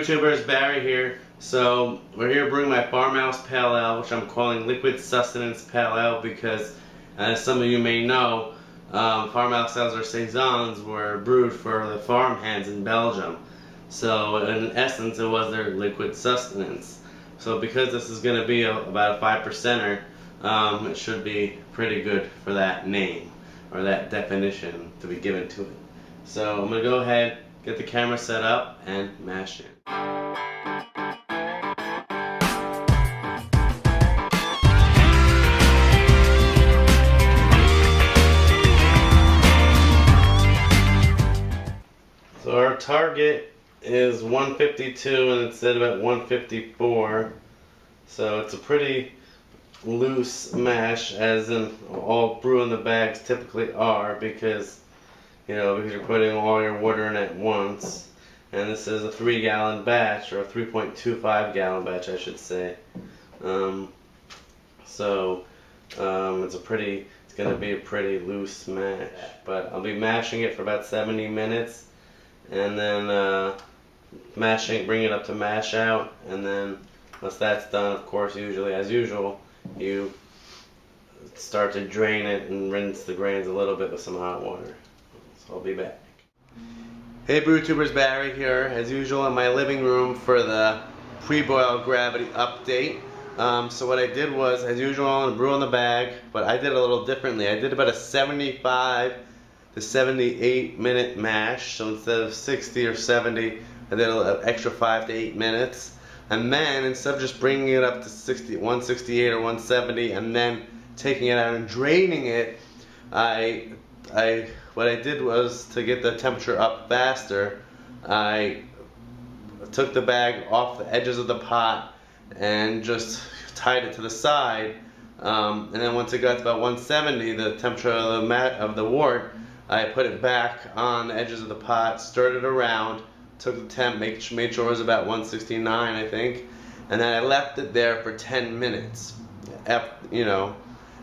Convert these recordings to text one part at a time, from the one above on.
YouTubers, Barry here. So we're here brewing my Farmhouse Pale Ale, which I'm calling Liquid Sustenance Pale Ale because, as some of you may know, Farmhouse ales or Saisons were brewed for the farm hands in Belgium. So in essence, it was their liquid sustenance. So because this is going to be about a 5%er, it should be pretty good for that name or that definition to be given to it. So I'm going to go ahead, get the camera set up, and mash it. So our target is 152 and it's at about 154. So it's a pretty loose mash, as in all brew in the bags typically are, because because you're putting all your water in at once. And this is a 3-gallon batch, or a 3.25 gallon batch I should say. It's going to be a pretty loose mash, but I'll be mashing it for about 70 minutes. And then bring it up to mash out, and then once that's done, of course, as usual, you start to drain it and rinse the grains a little bit with some hot water. So I'll be back. Hey BrewTubers, Barry here, as usual in my living room for the pre-boil gravity update. So what I did was, as usual, I'm gonna brew in the bag, but I did it a little differently. I did about a 75 to 78 minute mash, so instead of 60 or 70, I did an extra 5 to 8 minutes. And then instead of just bringing it up to 168 or 170 and then taking it out and draining it, what I did was, to get the temperature up faster, I took the bag off the edges of the pot and just tied it to the side. And then once it got to about 170, the temperature of the wort, I put it back on the edges of the pot, stirred it around, took the temp, made sure it was about 169, I think, and then I left it there for 10 minutes.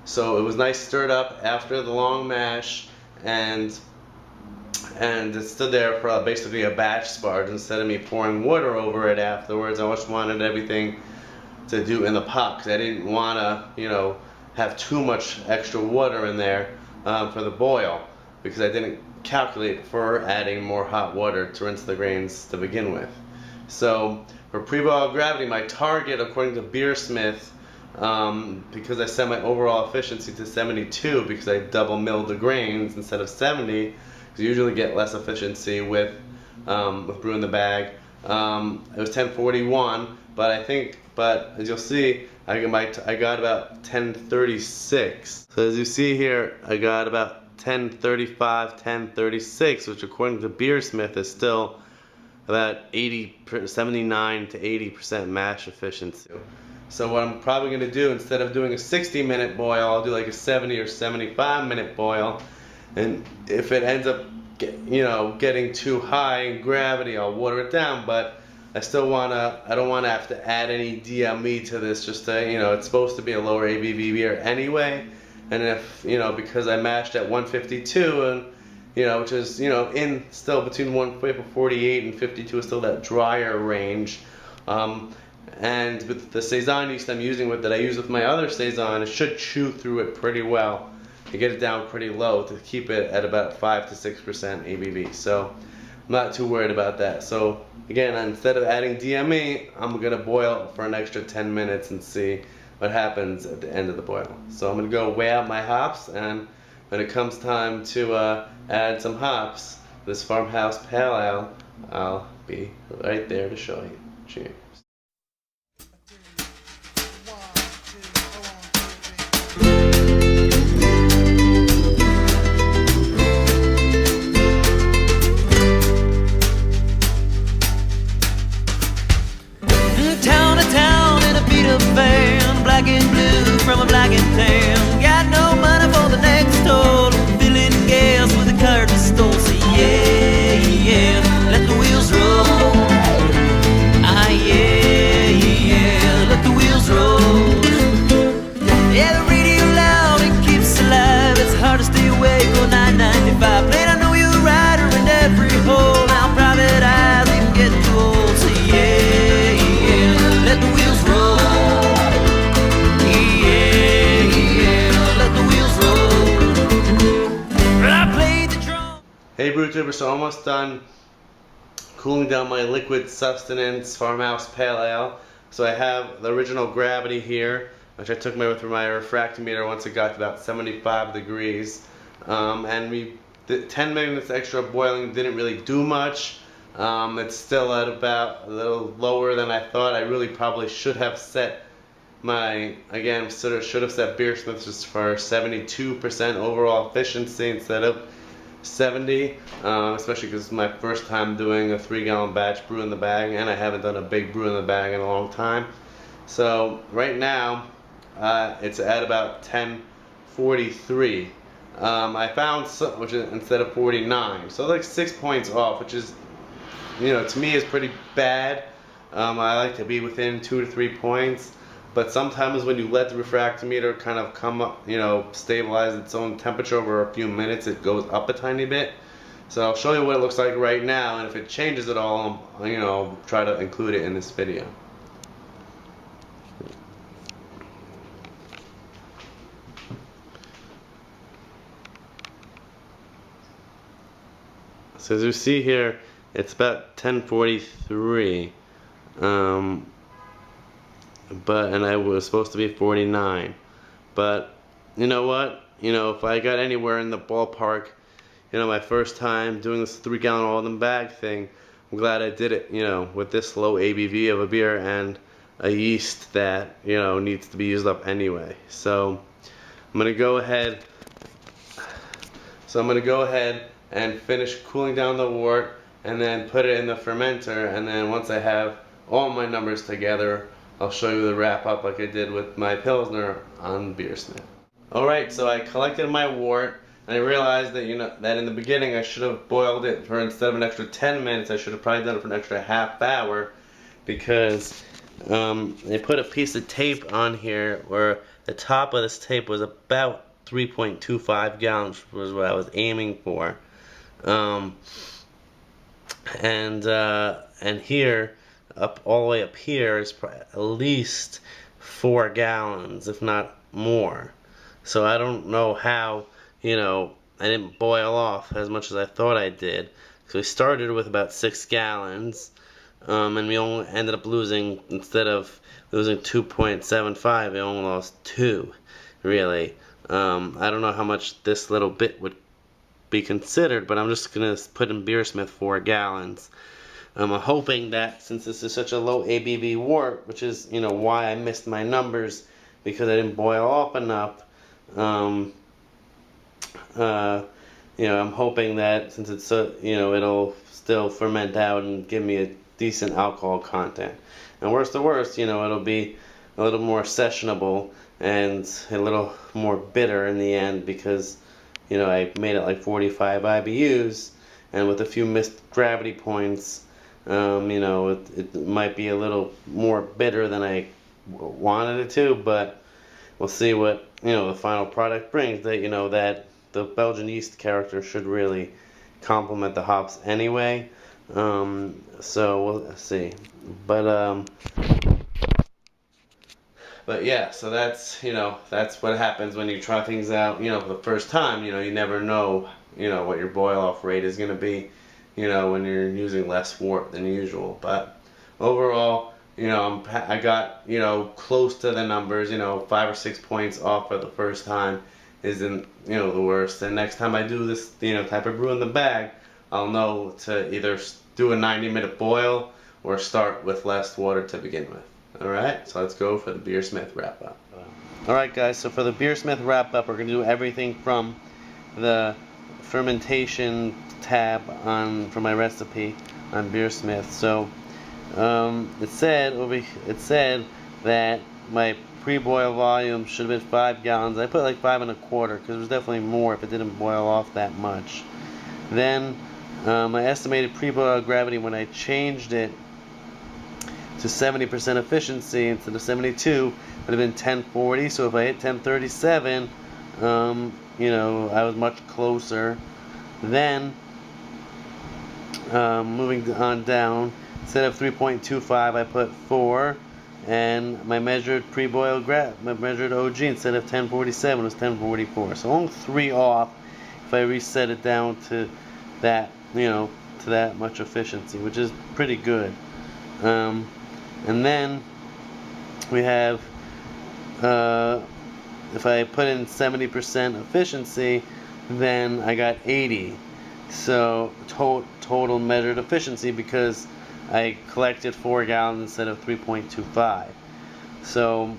So it was nice stirred up after the long mash, and it stood there for basically a batch sparge instead of me pouring water over it afterwards. I just wanted everything to do in the pot because I didn't want to, have too much extra water in there for the boil, because I didn't calculate for adding more hot water to rinse the grains to begin with. So for pre-boil gravity, my target, according to Beersmith, because I set my overall efficiency to 72 because I double milled the grains instead of 70, because you usually get less efficiency with brewing the bag. It was 1041, but as you'll see, I got about 1036. So as you see here, I got about 1035, 1036, which according to Beersmith is still about 79 to 80% mash efficiency. So what I'm probably going to do, instead of doing a 60-minute boil, I'll do like a 70 or 75-minute boil. And if it ends up getting too high in gravity, I'll water it down. But I don't want to have to add any DME to this. Just to, it's supposed to be a lower ABV beer anyway. And if, because I mashed at 152, and, which is, still between 148 and 52 is still that drier range. And with the Saison yeast I'm using that I use with my other Saison, it should chew through it pretty well to get it down pretty low to keep it at about 5 to 6% ABV. So I'm not too worried about that. So again, instead of adding DME, I'm going to boil for an extra 10 minutes and see what happens at the end of the boil. So I'm going to go weigh out my hops, and when it comes time to add some hops, this Farmhouse Pale Ale, I'll be right there to show you. Cheers. Town to town in a beat-up van, black and blue from a black and tan. Got no money for the next toll, filling gas with a curtain stole. So yeah, let the wheels roll. Ah yeah. Hey Brew Tubers, so almost done cooling down my liquid Sustenance Farmhouse Pale Ale. So I have the original gravity here, which I took with my refractometer once it got to about 75 degrees. And we did 10 minutes extra boiling didn't really do much. It's still at about a little lower than I thought. I really probably should have set my, again, should have set Beersmith just for 72% overall efficiency instead of 70, especially because it's my first time doing a 3-gallon batch brew in the bag, and I haven't done a big brew in the bag in a long time. So right now it's at about 1043. I found some, which is instead of 49, so like 6 points off, which is, you know, to me is pretty bad. I like to be within 2 to 3 points. But sometimes when you let the refractometer kind of come up, you know, stabilize its own temperature over a few minutes, it goes up a tiny bit. So I'll show you what it looks like right now, and if it changes at all, you know, try to include it in this video. So as you see here, it's about 1043. And I was supposed to be 49, but you know what, you know, if I got anywhere in the ballpark, you know, my first time doing this 3-gallon all in bag thing, I'm glad I did it, you know, with this low ABV of a beer and a yeast that, you know, needs to be used up anyway. So I'm gonna go ahead and finish cooling down the wort and then put it in the fermenter, and then once I have all my numbers together, I'll show you the wrap up like I did with my Pilsner on Beersmith. Alright, so I collected my wort, and I realized that, you know, that in the beginning I should have boiled it for, instead of an extra 10 minutes, I should have probably done it for an extra half hour, because they put a piece of tape on here where the top of this tape was about 3.25 gallons, which was what I was aiming for. And here, up all the way up here, is at least 4 gallons, if not more. So I don't know how, you know, I didn't boil off as much as I thought I did. So we started with about 6 gallons, and we only ended up losing, instead of losing 2.75, we only lost 2, really. I don't know how much this little bit would be considered, but I'm just gonna put in Beersmith 4 gallons. I'm hoping that since this is such a low ABV wort, which is, you know, why I missed my numbers, because I didn't boil off enough, you know, I'm hoping that since it's so, you know, it'll still ferment out and give me a decent alcohol content. And worst to worst, you know, it'll be a little more sessionable and a little more bitter in the end, because, you know, I made it like 45 IBUs, and with a few missed gravity points, you know, it might be a little more bitter than I wanted it to, but we'll see what, you know, the final product brings. That, you know, that the Belgian yeast character should really complement the hops anyway. So we'll see. But yeah, so that's, you know, that's what happens when you try things out, you know, for the first time. You know, you never know, you know, what your boil off rate is going to be, you know, when you're using less wort than usual. But overall, you know, I got, you know, close to the numbers. You know, 5 or 6 points off for the first time isn't, you know, the worst. And next time I do this, you know, type of brew in the bag, I'll know to either do a 90-minute boil or start with less water to begin with. Alright, so let's go for the Beersmith wrap up. Alright guys, so for the Beersmith wrap up, we're going to do everything from the fermentation tab for my recipe on Beersmith. So it said that my pre-boil volume should have been 5 gallons. I put like 5 1/4 because it was definitely more if it didn't boil off that much. Then my estimated pre-boil gravity, when I changed it to 70% efficiency instead of 72, would have been 1040. So if I hit 1037, you know, I was much closer. Then moving on down, instead of 3.25, I put 4, and my measured pre-boil my measured OG, instead of 1047, was 1044. So only 3 off if I reset it down to that, to that much efficiency, which is pretty good. And then we have, if I put in 70% efficiency, then I got 80. So total measured efficiency, because I collected 4 gallons instead of 3.25. So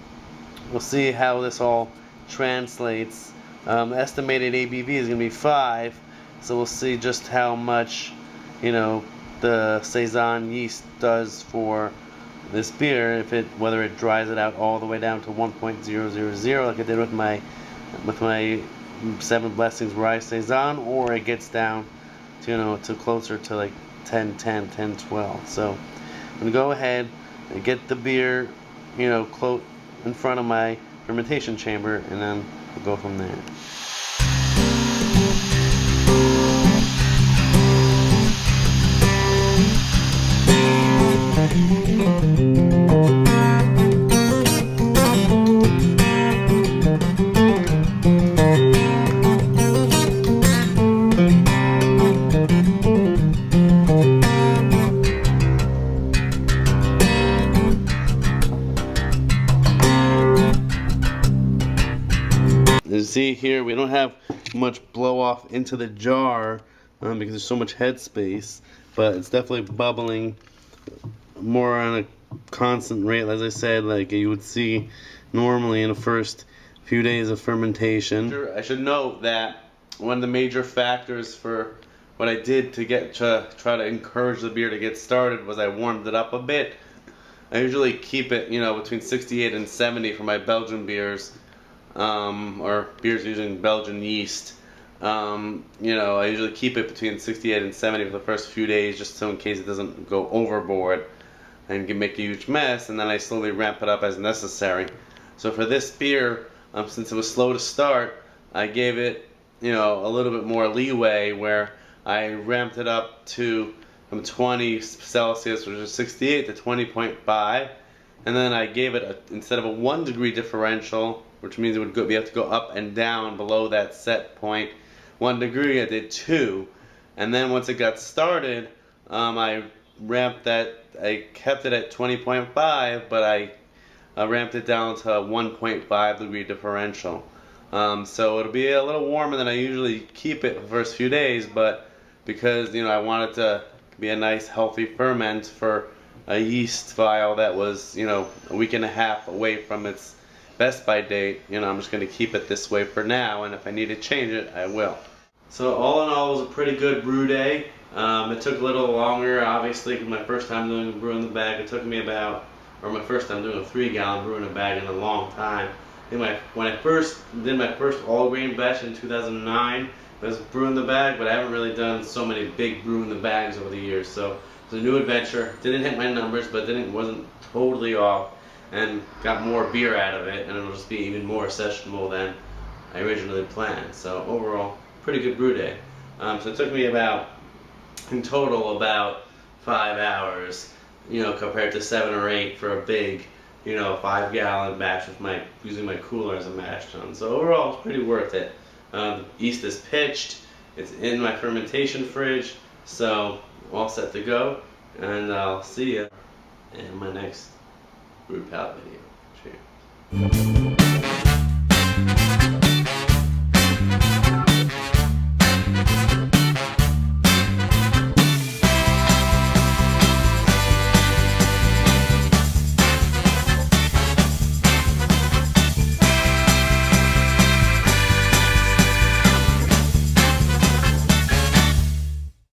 we'll see how this all translates. Estimated ABV is going to be 5, so we'll see just how much, the Saison yeast does for this beer, whether it dries it out all the way down to 1.000 like I did with my 7 Blessings Rye Saison, or it gets down to, to closer to like 10, 12. So I'm gonna go ahead and get the beer, close in front of my fermentation chamber, and then we'll go from there. As you see here, we don't have much blow off into the jar because there's so much head space, but it's definitely bubbling more on a constant rate, as I said, like you would see normally in the first few days of fermentation. I should note that one of the major factors for what I did to try to encourage the beer to get started was I warmed it up a bit. I usually keep it, between 68 and 70 for my Belgian beers. Or beers using Belgian yeast. I usually keep it between 68 and 70 for the first few days, just so in case it doesn't go overboard and can make a huge mess, and then I slowly ramp it up as necessary. So for this beer, since it was slow to start, I gave it, a little bit more leeway, where I ramped it up from 20 Celsius, which is 68, to 20.5, and then I gave it instead of a 1 degree differential, which means it would we have to go up and down below that set point 1 degree, I did 2. And then once it got started, I ramped that, I kept it at 20.5, but I ramped it down to a 1.5 degree differential. So it'll be a little warmer than I usually keep it the first few days, but because I want it to be a nice healthy ferment for a yeast vial that was a week and a half away from its best by date, I'm just going to keep it this way for now, and if I need to change it, I will. So all in all, it was a pretty good brew day. It took a little longer, obviously, because my first time doing a brew in the bag, it took me my first time doing a 3-gallon brew in a bag in a long time. When I first did my first all-grain batch in 2009, it was brew in the bag, but I haven't really done so many big brew in the bags over the years, so it's a new adventure. Didn't hit my numbers, but wasn't totally off, and got more beer out of it, and it'll just be even more sessionable than I originally planned. So overall, pretty good brew day. So it took me in total about 5 hours, compared to 7 or 8 for a big, 5-gallon batch with using my cooler as a mash tun. So overall, it's pretty worth it. The yeast is pitched, it's in my fermentation fridge, so all set to go, and I'll see you in my next brew palette video. Cheers.